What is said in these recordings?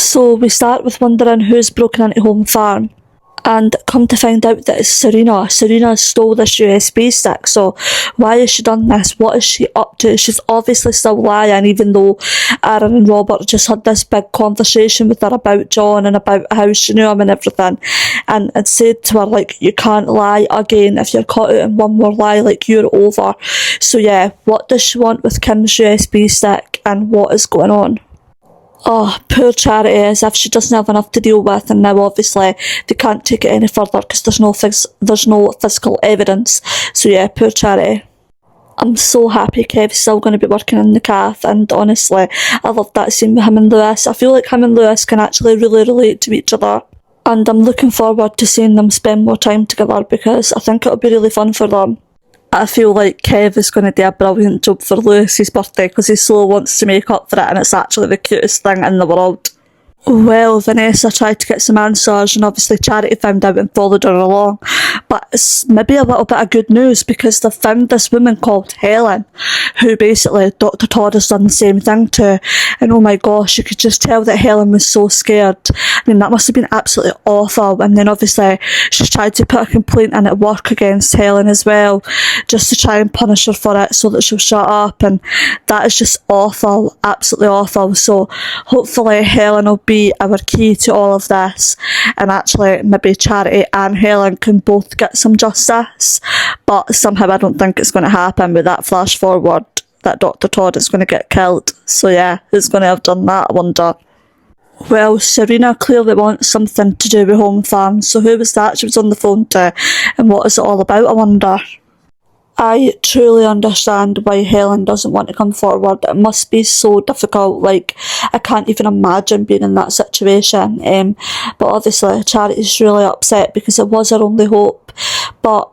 So we start with wondering who's broken into Home Farm, and come to find out that it's Serena. Serena stole this USB stick, so why has she done this? What is she up to? She's obviously still lying, even though Aaron and Robert just had this big conversation with her about John and about how she knew him and everything, and had said to her, like, you can't lie again. If you're caught out in one more lie, like, you're over. So yeah, what does she want with Kim's USB stick, and what is going on? Oh, poor Charity, as if she doesn't have enough to deal with, and now obviously they can't take it any further because there's no physical evidence. So yeah, poor Charity. I'm so happy Kev's still going to be working in the cafe, and honestly, I love that scene with him and Lewis. I feel like him and Lewis can actually really relate to each other, and I'm looking forward to seeing them spend more time together because I think it'll be really fun for them. I feel like Kev is going to do a brilliant job for Lewis's birthday because he so wants to make up for it, and it's actually the cutest thing in the world. Well, Vanessa tried to get some answers, and obviously Charity found out and followed her along. But it's maybe a little bit of good news because they found this woman called Helen, who basically Dr. Todd has done the same thing to. And oh my gosh, you could just tell that Helen was so scared. I mean, that must have been absolutely awful. And then obviously she's tried to put a complaint in at work against Helen as well, just to try and punish her for it so that she'll shut up. And that is just awful, absolutely awful. So hopefully Helen will be our key to all of this, and actually maybe Charity and Helen can both get some justice, but somehow I don't think it's going to happen with that flash forward that Dr. Todd is going to get killed. So yeah, who's going to have done that, I wonder? Well, Serena clearly wants something to do with Home Farm, so who was that she was on the phone to, and what is it all about, I wonder? I truly understand why Helen doesn't want to come forward. It must be so difficult. Like, I can't even imagine being in that situation. But obviously Charity's really upset because it was her only hope. But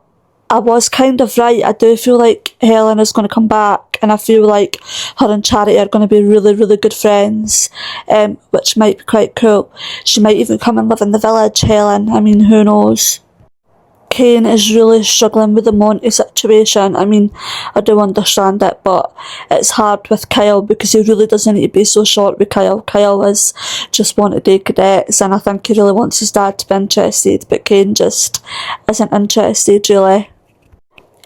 I was kind of right. I do feel like Helen is going to come back, and I feel like her and Charity are going to be really, really good friends, which might be quite cool. She might even come and live in the village, Helen. I mean, who knows? Kane is really struggling with the Monty situation. I mean, I do understand it, but it's hard with Kyle because he really doesn't need to be so short with Kyle. Kyle is just wanted to do cadets, and I think he really wants his dad to be interested, but Kane just isn't interested, really.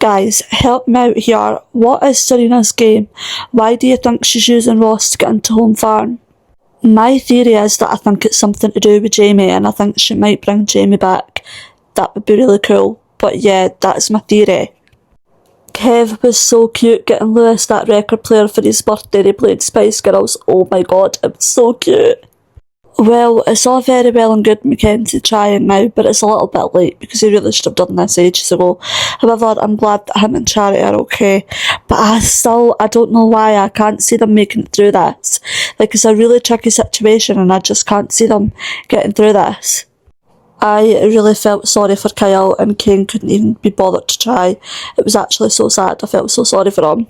Guys, help me out here. What is Serena's game? Why do you think she's using Ross to get into Home Farm? My theory is that I think it's something to do with Jamie, and I think she might bring Jamie back. That would be really cool. But yeah, that's my theory. Kev was so cute getting Lewis that record player for his birthday. They played Spice Girls. Oh my god, it was so cute. Well, it's all very well and good McKenzie trying now, but it's a little bit late because he really should have done this ages ago. However, I'm glad that him and Charity are okay. But I don't know why I can't see them making it through this. Like, it's a really tricky situation and I just can't see them getting through this. I really felt sorry for Kyle, and Kane couldn't even be bothered to try. It was actually so sad. I felt so sorry for him.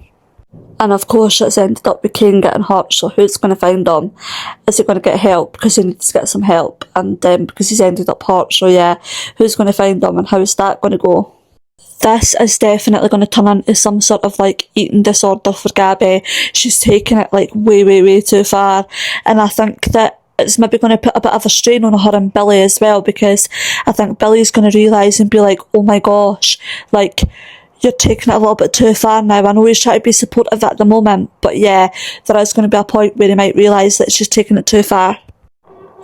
And of course it's ended up with Kane getting hurt, so who's going to find him? Is he going to get help? Because he needs to get some help, and because he's ended up hurt, so yeah, who's going to find him and how's that going to go? This is definitely going to turn into some sort of like eating disorder for Gabby. She's taking it like way, way, way too far, and I think that it's maybe going to put a bit of a strain on her and Billy as well, because I think Billy's going to realise and be like, oh my gosh, like, you're taking it a little bit too far now. I know he's trying to be supportive at the moment, but yeah, there is going to be a point where he might realise that she's taking it too far.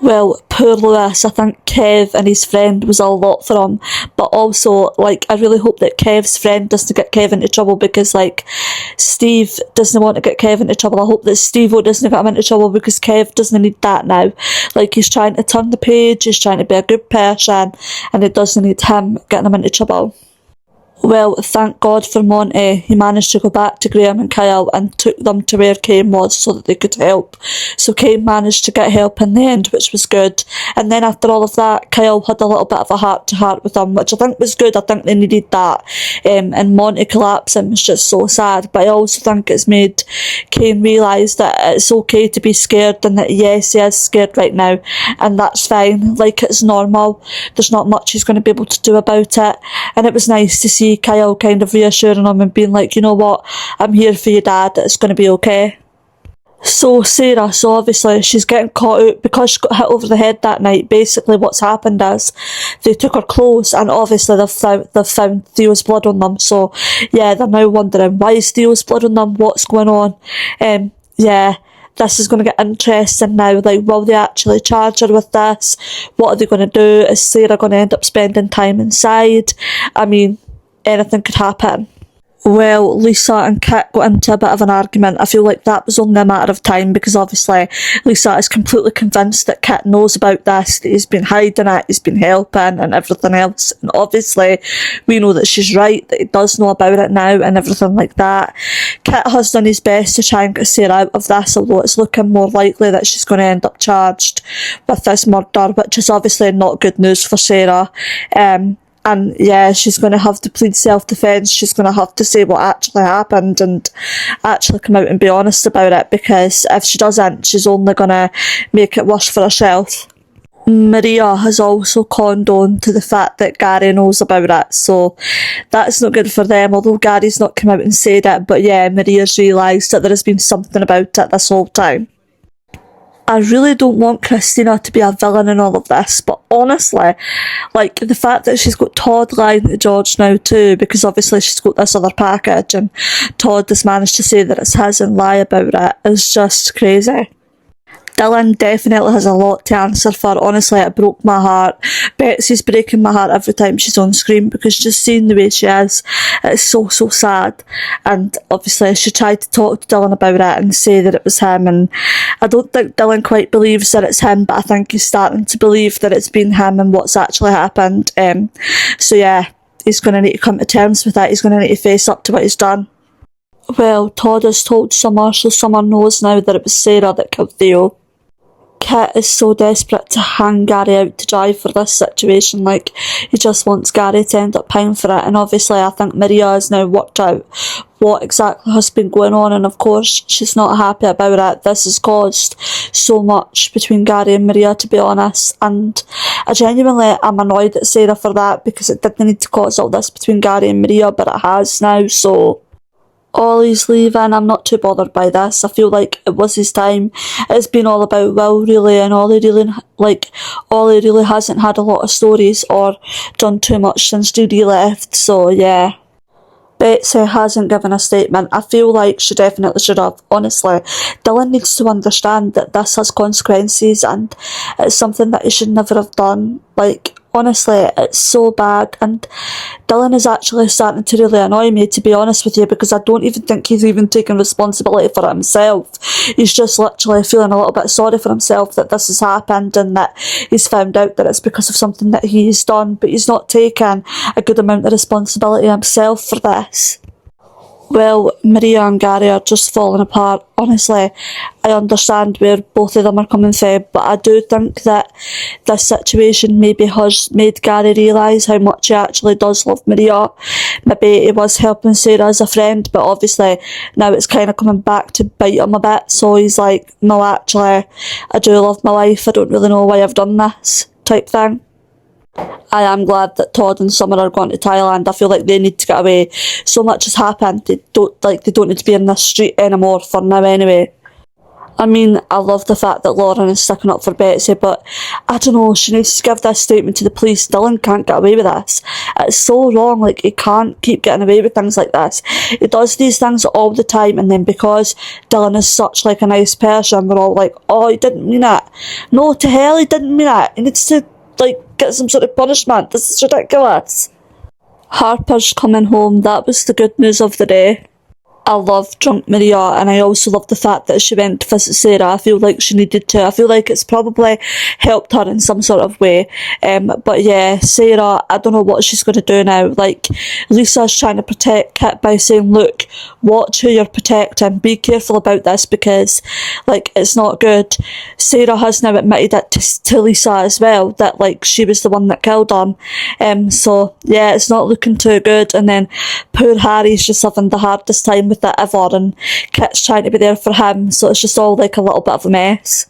Well, poor Lewis, I think Kev and his friend was a lot for him, but also, like, I really hope that Kev's friend doesn't get Kev into trouble, because, like, Steve doesn't want to get Kev into trouble. I hope that Steve-O doesn't get him into trouble, because Kev doesn't need that now. Like, he's trying to turn the page, he's trying to be a good person, and it doesn't need him getting him into trouble. Well, thank God for Monty. He managed to go back to Graham and Kyle and took them to where Kane was so that they could help. So Kane managed to get help in the end, which was good. And then after all of that, Kyle had a little bit of a heart-to-heart with him, which I think was good. I think they needed that. And Monty collapsing was just so sad. But I also think it's made Kane realise that it's okay to be scared, and that yes, he is scared right now, and that's fine. Like, it's normal. There's not much he's going to be able to do about it. And it was nice to see Kyle kind of reassuring him and being like, you know what, I'm here for you, Dad, it's going to be okay. So Sarah, so obviously she's getting caught out because she got hit over the head that night. Basically what's happened is they took her clothes and obviously they've found Theo's blood on them. So yeah, they're now wondering, why is Theo's blood on them? What's going on? Yeah, this is going to get interesting now. Like, will they actually charge her with this? What are they going to do? Is Sarah going to end up spending time inside? I mean, anything could happen. Well, Lisa and Kit got into a bit of an argument. I feel like that was only a matter of time because obviously Lisa is completely convinced that Kit knows about this, that he's been hiding it, he's been helping and everything else. And obviously we know that she's right, that he does know about it now and everything like that. Kit has done his best to try and get Sarah out of this, although it's looking more likely that she's going to end up charged with this murder, which is obviously not good news for Sarah. And yeah, she's going to have to plead self-defence. She's going to have to say what actually happened and actually come out and be honest about it, because if she doesn't, she's only going to make it worse for herself. Maria has also conned on to the fact that Gary knows about it, so that's not good for them, although Gary's not come out and said it. But yeah, Maria's realised that there has been something about it this whole time. I really don't want Christina to be a villain in all of this, but honestly, like, the fact that she's got Todd lying to George now too, because obviously she's got this other package and Todd has managed to say that it's his and lie about it, is just crazy. Dylan definitely has a lot to answer for. Honestly, it broke my heart. Betsy's breaking my heart every time she's on screen, because just seeing the way she is, it's so sad. And obviously she tried to talk to Dylan about it and say that it was him, and I don't think Dylan quite believes that it's him, but I think he's starting to believe that it's been him and what's actually happened. So yeah, he's going to need to come to terms with it. He's going to need to face up to what he's done. Well, Todd has told Summer, so Summer knows now that it was Sarah that killed Theo. Kit is so desperate to hang Gary out to dry for this situation. Like, he just wants Gary to end up paying for it, and obviously I think Maria has now worked out what exactly has been going on, and of course she's not happy about it. This has caused so much between Gary and Maria, to be honest, and I genuinely am annoyed at Sarah for that, because it didn't need to cause all this between Gary and Maria, but it has now. So Ollie's leaving. I'm not too bothered by this. I feel like it was his time. It's been all about Will, really, and Ollie really hasn't had a lot of stories or done too much since Judy left, so yeah. Betsy hasn't given a statement. I feel like she definitely should have, honestly. Dylan needs to understand that this has consequences and it's something that he should never have done. Like, honestly, it's so bad, and Dylan is actually starting to really annoy me, to be honest with you, because I don't even think he's even taking responsibility for it himself. He's just literally feeling a little bit sorry for himself that this has happened and that he's found out that it's because of something that he's done, but he's not taking a good amount of responsibility himself for this. Well, Maria and Gary are just falling apart. Honestly, I understand where both of them are coming from, but I do think that this situation maybe has made Gary realise how much he actually does love Maria. Maybe he was helping Sarah as a friend, but obviously now it's kind of coming back to bite him a bit, so he's like, no, actually, I do love my life, I don't really know why I've done this, type thing. I am glad that Todd and Summer are going to Thailand. I feel like they need to get away. So much has happened. They don't need to be in this street anymore for now anyway. I mean, I love the fact that Lauren is sticking up for Betsy, but I don't know, she needs to give this statement to the police. Dylan can't get away with this. It's so wrong. Like, he can't keep getting away with things like this. He does these things all the time, and then because Dylan is such like a nice person, we're all like, oh, he didn't mean it. No, to hell, he didn't mean it. He needs to get some sort of punishment. This is ridiculous. Harper's coming home. That was the good news of the day. I love drunk Maria, and I also love the fact that she went to visit Sarah. I feel like she needed to. I feel like it's probably helped her in some sort of way. But yeah, Sarah, I don't know what she's going to do now. Like, Lisa's trying to protect Kit by saying, look, watch who you're protecting. Be careful about this, because, like, it's not good. Sarah has now admitted it to Lisa as well, that, like, she was the one that killed him. So yeah, it's not looking too good. And then poor Harry's just having the hardest time with it ever, and Kit's trying to be there for him, so it's just all like a little bit of a mess.